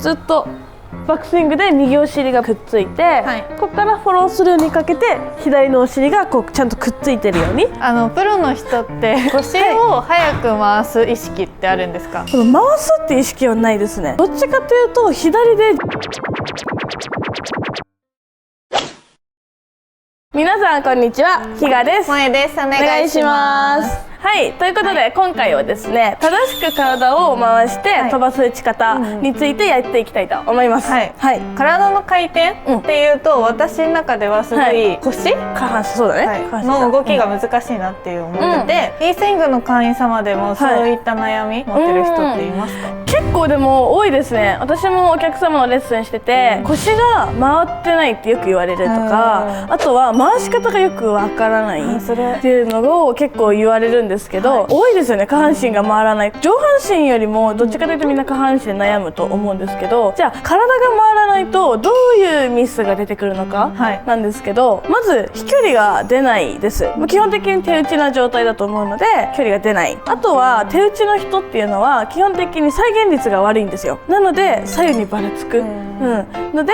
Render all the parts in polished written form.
ずっとバックスイングで右お尻がくっついて、はい、ここからフォロースルーにかけて左のお尻がこうちゃんとくっついてるように。プロの人って腰を早く回す意識ってあるんですか？この回すって意識はないですね。どっちかというと左で。皆さんこんにちは、ひがです。萌です。お願いします。はい、ということで、はい、今回はですね、正しく体を回して飛ばす打ち方についてやっていきたいと思います。はい、はい、体の回転っていうと、私の中ではすごい腰、下半身、そうだね、はい、の動きが難しいなっていう思ってて、いいスイングの会員様でもそういった悩み持ってる人っていますか？結構でも多いですね。私もお客様のレッスンしてて、腰が回ってないってよく言われるとか、あとは回し方がよくわからないっていうのを結構言われるんですけど、多いですよね。下半身が回らない。上半身よりもどっちかというとみんな下半身で悩むと思うんですけど、じゃあ体が回らないとどういうミスが出てくるのかなんですけど、まず飛距離が出ないです。基本的に手打ちな状態だと思うので距離が出ない。あとは手打ちの人っていうのは基本的に再現率が悪いんですよ。なので左右にばらつく、ので、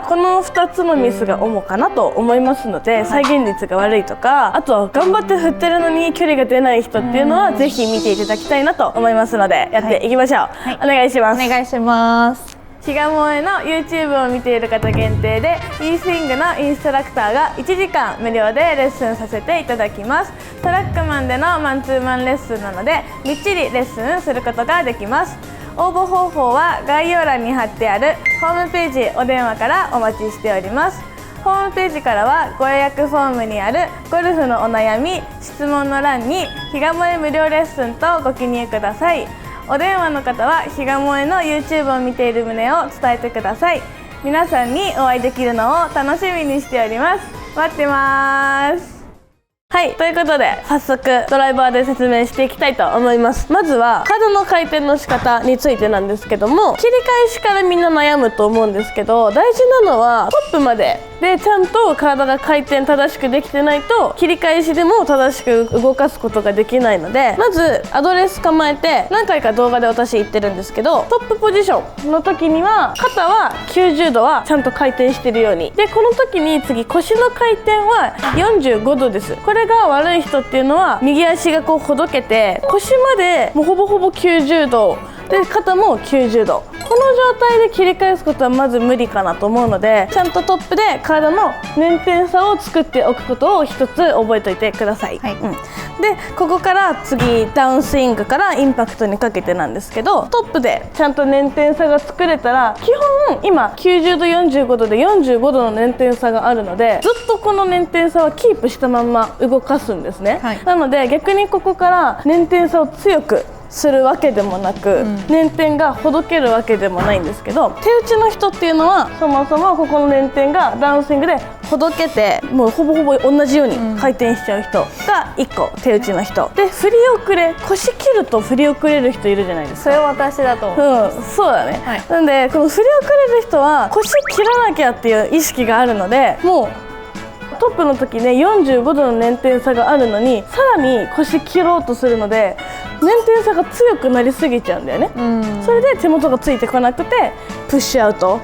この2つのミスが主かなと思いますので、再現率が悪いとか、あとは頑張って振ってるのに距離が出ない人っていうのはぜひ見ていただきたいなと思いますので、やっていきましょう。はい、お願いします。お願いします。ひがもえの YouTube を見ている方限定で e スイングのインストラクターが1時間無料でレッスンさせていただきます。トラックマンでのマンツーマンレッスンなのでみっちりレッスンすることができます。応募方法は概要欄に貼ってあるホームページ、お電話からお待ちしております。ホームページからはご予約フォームにあるゴルフのお悩み、質問の欄にひがもえ無料レッスンとご記入ください。お電話の方はひがもえの YouTube を見ている旨を伝えてください。皆さんにお会いできるのを楽しみにしております。待ってます。はい、ということで早速ドライバーで説明していきたいと思います。まずは体の回転の仕方についてなんですけども、切り返しからみんな悩むと思うんですけど、大事なのはトップまででちゃんと体が回転正しくできてないと切り返しでも正しく動かすことができないので、まずアドレス構えて、何回か動画で私言ってるんですけど、トップポジションの時には肩は90度はちゃんと回転してるように、でこの時に次腰の回転は45度です。これが悪い人っていうのは右足がこうほどけて腰までもうほぼほぼ90度で肩も90度、この状態で切り返すことはまず無理かなと思うので、ちゃんとトップで体の捻転差を作っておくことを一つ覚えておいてください。はい、でここから次ダウンスイングからインパクトにかけてなんですけど、トップでちゃんと捻転差が作れたら、基本今90度45度で45度の捻転差があるので、ずっとこの捻転差はキープしたまんま動かすんですね。はい、なので逆にここから捻転差を強くするわけでもなく、捻転がほどけるわけでもないんですけど、手打ちの人っていうのはそもそもここの捻転がダウンスイングでほどけて、もうほぼほぼ同じように回転しちゃう人が1個手打ちの人で、振り遅れ、腰切ると振り遅れる人いるじゃないですか。それは私だと思う。そうだね。はい、なんでこの振り遅れる人は腰切らなきゃっていう意識があるので、もうトップの時ね45度の捻転差があるのにさらに腰切ろうとするので、捻転差が強くなりすぎちゃうんだよね。それで手元がついてこなくてプッシュアウト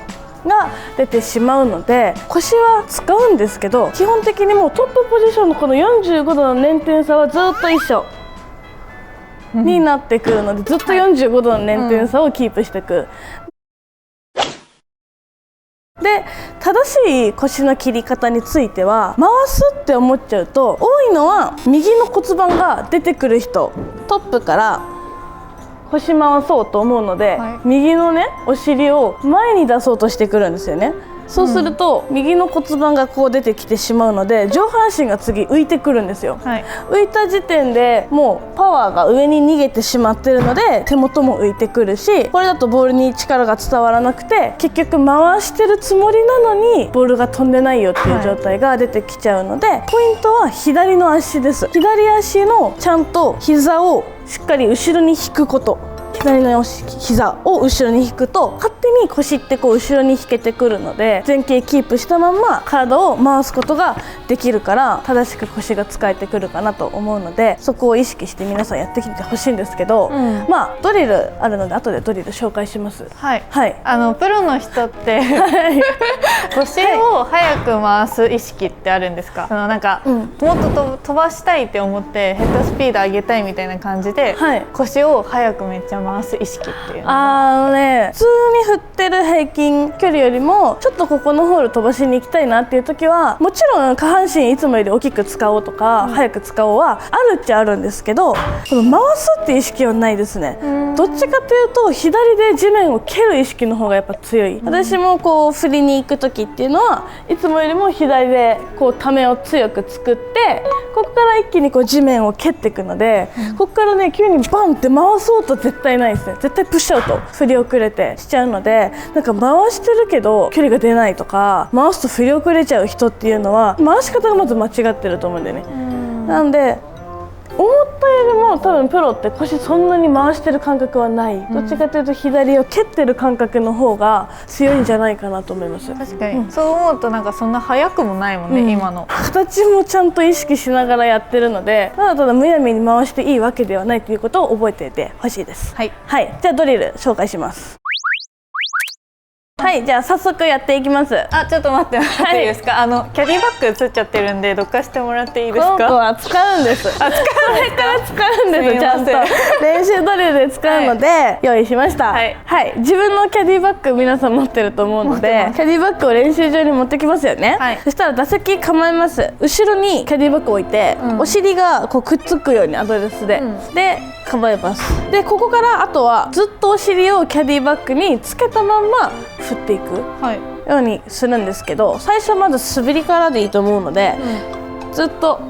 が出てしまうので、腰は使うんですけど、基本的にもうトップポジションのこの45度の捻転差はずっと一緒になってくるので、ずっと45度の捻転差をキープしていく。で正しい腰の切り方については、回すって思っちゃうと多いのは右の骨盤が出てくる人、トップから腰回そうと思うので、右のねお尻を前に出そうとしてくるんですよね。そうすると、右の骨盤がこう出てきてしまうので、上半身が次浮いてくるんですよ。浮いた時点でもうパワーが上に逃げてしまってるので、手元も浮いてくるし、これだとボールに力が伝わらなくて、結局回してるつもりなのにボールが飛んでないよっていう状態が出てきちゃうので、ポイントは左の足です。左足のちゃんと膝をしっかり後ろに引くこと。左の膝を後ろに引くと勝手に腰ってこう後ろに引けてくるので、前傾キープしたまんま体を回すことができるから正しく腰が使えてくるかなと思うので、そこを意識して皆さんやってきてほしいんですけど、まあドリルあるので後でドリル紹介します。はい、はい、プロの人って腰を速く回す意識ってあるんですか？なんか、もっと飛ばしたいって思ってヘッドスピード上げたいみたいな感じで、はい、腰を速くめっちゃ回す意識っていうの普通に振ってる平均距離よりもちょっとここのホール飛ばしに行きたいなっていう時は、もちろん下半身いつもより大きく使おうとか、速く使おうはあるっちゃあるんですけど、この回すって意識はないですね。どっちかというと左で地面を蹴る意識の方がやっぱ強い。私もこう振りに行く時っていうのはいつもよりも左でこうためを強く作って、ここから一気にこう地面を蹴っていくので、ここからね急にバンって回そうと絶対ないですね。絶対プッシュアウト、振り遅れてしちゃうので、なんか回してるけど距離が出ないとか、回すと振り遅れちゃう人っていうのは回し方がまず間違ってると思うんだよね。なんで思ったよりも多分プロって腰そんなに回してる感覚はない、どっちかというと左を蹴ってる感覚の方が強いんじゃないかなと思います。確かに、そう思うとなんかそんな速くもないもんね、今の形もちゃんと意識しながらやってるので、ただただむやみに回していいわけではないということを覚えていてほしいです。はい、はい、じゃあドリル紹介します。はい、じゃあ早速やっていきます。あ、ちょっと待ってもらっていいですか？キャディバッグ映っちゃってるんでどかしてもらっていいですか？ここは使うんです。使うんです。ちゃんと練習ドリルで使うので用意しました。はい、自分のキャディバッグ皆さん持ってると思うので、キャディバッグを練習場に持ってきますよね。そしたら打席構えます。後ろにキャディバッグを置いて、お尻がこうくっつくようにアドレスで、で構えます。でここからあとはずっとお尻をキャディバッグにつけたまんま振っていくようにするんですけど、最初はまず素振りからでいいと思うので、ずっと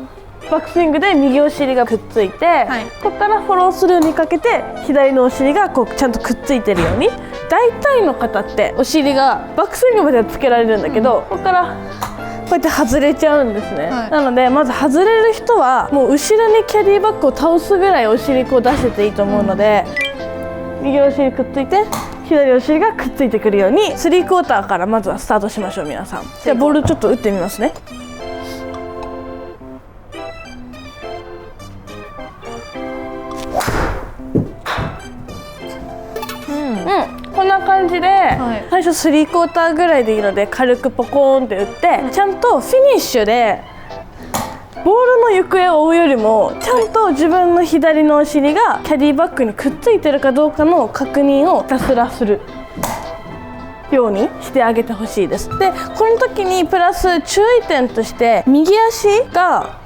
バックスイングで右お尻がくっついて、ここからフォロースルーにかけて左のお尻がこうちゃんとくっついてるように。大体の方ってお尻がバックスイングまではつけられるんだけど、ここからこうやって外れちゃうんですね。なのでまず外れる人はもう後ろにキャディバッグを倒すぐらいお尻こう出してていいと思うので、右お尻くっついて左お尻がくっついてくるように3クォーターからまずはスタートしましょう。皆さんじゃあボールちょっと打ってみますね。こんな感じで、最初3クォーターぐらいでいいので軽くポコーンって打って、ちゃんとフィニッシュでボールの行方を追うよりもちゃんと自分の左のお尻がキャディバッグにくっついてるかどうかの確認をひたすらするようにしてあげてほしいです。でこの時にプラス注意点として、右足が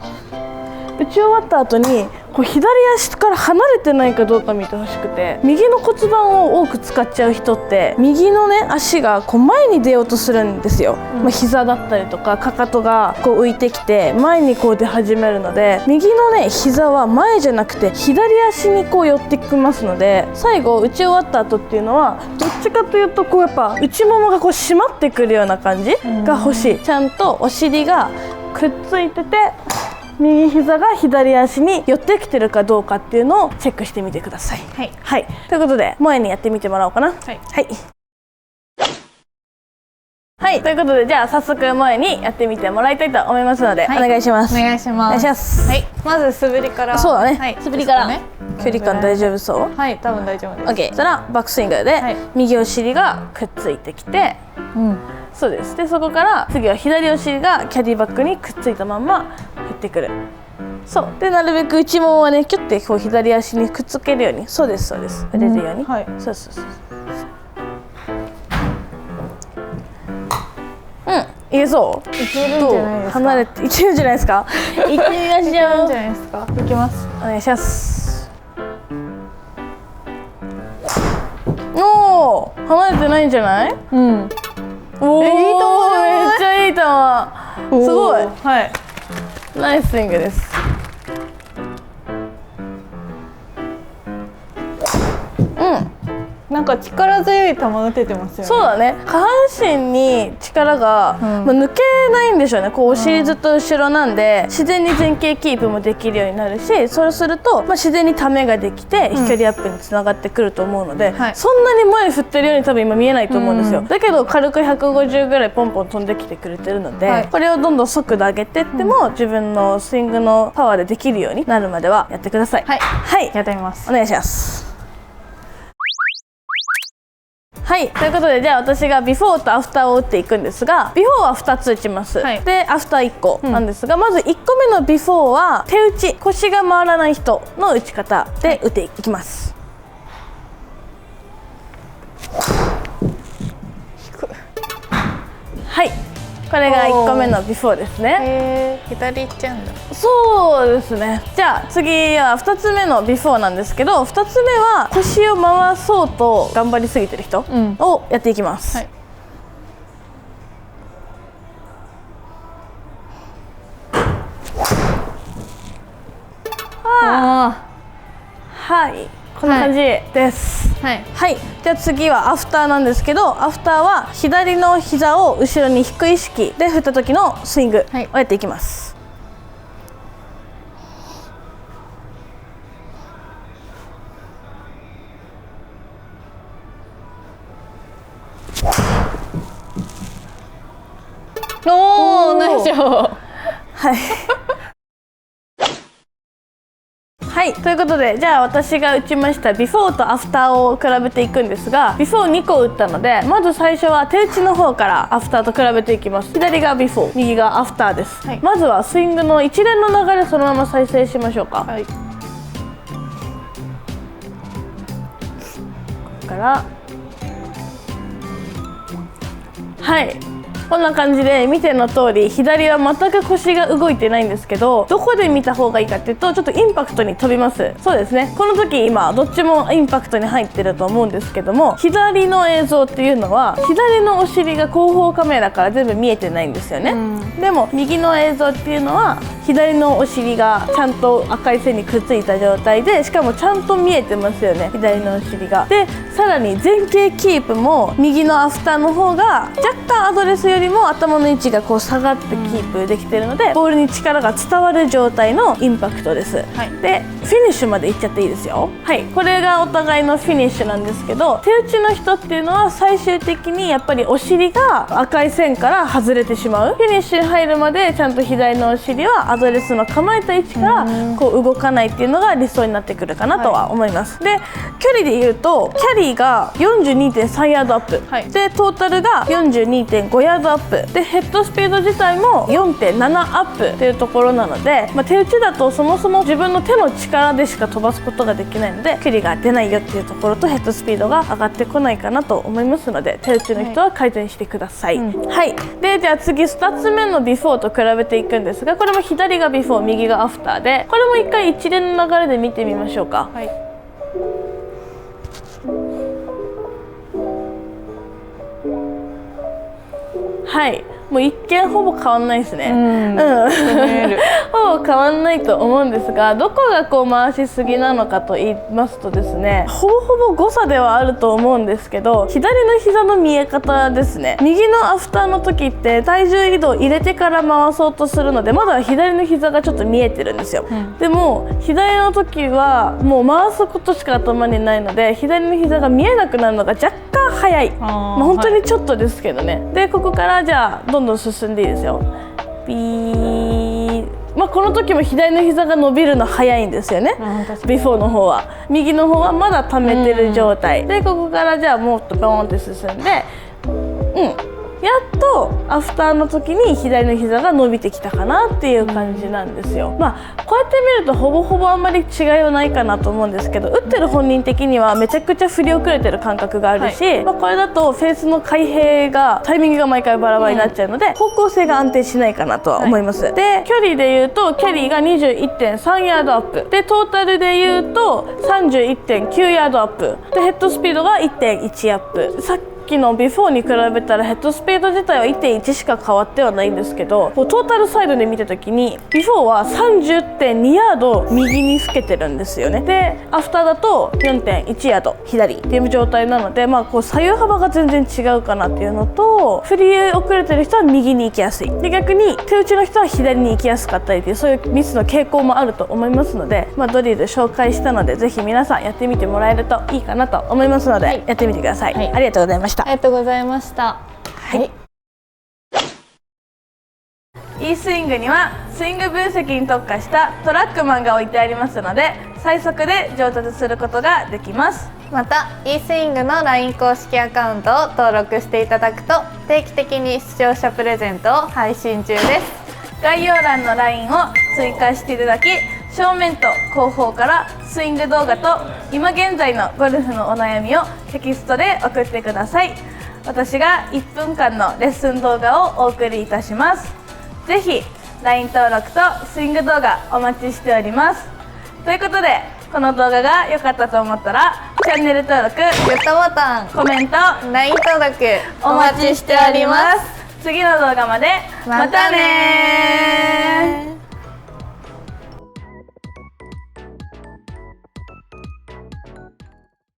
打ち終わった後にこう左足から離れてないかどうか見てほしくて、右の骨盤を多く使っちゃう人って右のね足がこう前に出ようとするんですよ。膝だったりとかかかとがこう浮いてきて前にこう出始めるので、右のね膝は前じゃなくて左足にこう寄ってきますので、最後打ち終わった後っていうのはどっちかというとこうやっぱ内ももがこう締まってくるような感じが欲しい。ちゃんとお尻がくっついてて右膝が左足に寄ってきてるかどうかっていうのをチェックしてみてください。はい、ということで前にやってみてもらおうかな。はい、ということでじゃあ早速前にやってみてもらいたいと思いますので、お願いします。お願いします。はい、まず素振りから。そうだね、素振りから距離感大丈夫そう？はい、多分大丈夫です。 OK、 そしたらバックスイングで右お尻がくっついてきて、そうです。でそこから次は左お尻がキャディバッグにくっついたまんま振ってくる。そうでなるべく内ももはねキュッてこう左足にくっつけるように。そうですそうです、振れるように。そうそうそう。いけそう？いけるんじゃないですか？離れていけるんじゃないですか？いってみましょう。いけるんじゃないですか？いきます。お願いします。おお、離れてないんじゃない？おお、いいと思う。めっちゃいい球。すごい。ナイススイングです。なんか力強い球打ててますよね。そうだね、下半身に力が、抜けないんでしょうね。こうお尻ずっと後ろなんで、自然に前傾キープもできるようになるし、そうすると、自然にためができて飛距離アップにつながってくると思うので、そんなに前振ってるように多分今見えないと思うんですよ。だけど軽く150ぐらいポンポン飛んできてくれてるので、これをどんどん速度上げてっても、自分のスイングのパワーでできるようになるまではやってください。はい、やってみます。お願いします。はい、ということで、じゃあ私がビフォーとアフターを打っていくんですが、ビフォーは2つ打ちます、でアフター1個なんですが、まず1個目のビフォーは手打ち、腰が回らない人の打ち方で打っていきます。はい、これが1個目のビフォーですね。左行っちゃうんだ。そうですね。じゃあ次は2つ目のビフォーなんですけど、2つ目は腰を回そうと頑張りすぎてる人をやっていきます。はい、こんな感じです。はい、じゃあ次はアフターなんですけど、アフターは左の膝を後ろに引く意識で振った時のスイングをやっていきます。おー、ナイスショー。はいはい、ということで、じゃあ私が打ちましたビフォーとアフターを比べていくんですが、ビフォー2個打ったので、まず最初は手打ちの方からアフターと比べていきます。左がビフォー、右がアフターです。まずはスイングの一連の流れそのまま再生しましょうか。ここからこんな感じで、見ての通り左は全く腰が動いてないんですけど、どこで見た方がいいかっていうと、ちょっとインパクトに飛びます。そうですね、この時今どっちもインパクトに入ってると思うんですけども、左の映像っていうのは左のお尻が後方カメラから全部見えてないんですよね。でも右の映像っていうのは左のお尻がちゃんと赤い線にくっついた状態で、しかもちゃんと見えてますよね、左のお尻が。でさらに前傾キープも右のアフターの方が若干アドレスよりも頭の位置がこう下がってキープできてるので、ボールに力が伝わる状態のインパクトです。でフィニッシュまでいっちゃっていいですよ。これがお互いのフィニッシュなんですけど、手打ちの人っていうのは最終的にやっぱりお尻が赤い線から外れてしまう。フィニッシュに入るまでちゃんと左のお尻はアドレスの構えた位置からこう動かないっていうのが理想になってくるかなとは思います。で距離でいうとキャリーが 42.3 ヤードアップ、でトータルが 42.5 ヤードアップで、ヘッドスピード自体も 4.7 アップっていうところなので、手打ちだとそもそも自分の手の力でしか飛ばすことができないので、距離が出ないよっていうところとヘッドスピードが上がってこないかなと思いますので、手打ちの人は改善してください。でじゃあ次2つ目のビフォーと比べていくんですが、これも左がビフォー、右がアフターで、これも一回一連の流れで見てみましょうか。もう一見ほぼ変わんないですね。ほぼ変わんないと思うんですが、どこがこう回しすぎなのかと言いますとですね、ほぼほぼ誤差ではあると思うんですけど、左の膝の見え方ですね。右のアフターの時って体重移動入れてから回そうとするので、まだ左の膝がちょっと見えてるんですよ。でも左の時はもう回すことしか頭にないので、左の膝が見えなくなるのが若干早い。本当にちょっとですけどね。でここからじゃあどんどん進んでいいですよ。ビー、この時も左の膝が伸びるの早いんですよね。ビフォーの方は、右の方はまだ溜めてる状態で、ここからじゃあもっとボーンって進んで、やっとアフターの時に左の膝が伸びてきたかなっていう感じなんですよ。こうやって見るとほぼほぼあんまり違いはないかなと思うんですけど、打ってる本人的にはめちゃくちゃ振り遅れてる感覚があるし、これだとフェースの開閉がタイミングが毎回バラバラになっちゃうので、方向性が安定しないかなとは思います。で距離でいうとキャリーが 21.3 ヤードアップで、トータルでいうと 31.9 ヤードアップで、ヘッドスピードが 1.1 アップ。さっっきのビフォーに比べたらヘッドスピード自体は 1.1 しか変わってはないんですけど、トータルサイドで見た時にビフォーは 30.2 ヤード右にふけてるんですよね。でアフターだと 4.1 ヤード左っていう状態なので、こう左右幅が全然違うかなっていうのと、振り遅れてる人は右に行きやすいで、逆に手打ちの人は左に行きやすかったりっていう、そういうミスの傾向もあると思いますので、ドリル紹介したのでぜひ皆さんやってみてもらえるといいかなと思いますので、やってみてください。ありがとうございました。ありがとうございました。はい。E スイングにはスイング分析に特化したトラックマンが置いてありますので、最速で上達することができます。また E スイングの LINE 公式アカウントを登録していただくと定期的に視聴者プレゼントを配信中です。概要欄の LINE を追加していただき、正面と後方からスイング動画と今現在のゴルフのお悩みをテキストで送ってください。私が1分間のレッスン動画をお送りいたします。ぜひ LINE 登録とスイング動画お待ちしております。ということで、この動画が良かったと思ったらチャンネル登録、グッドボタン、コメント、 LINE 登録お待ちしております。次の動画までまたねー。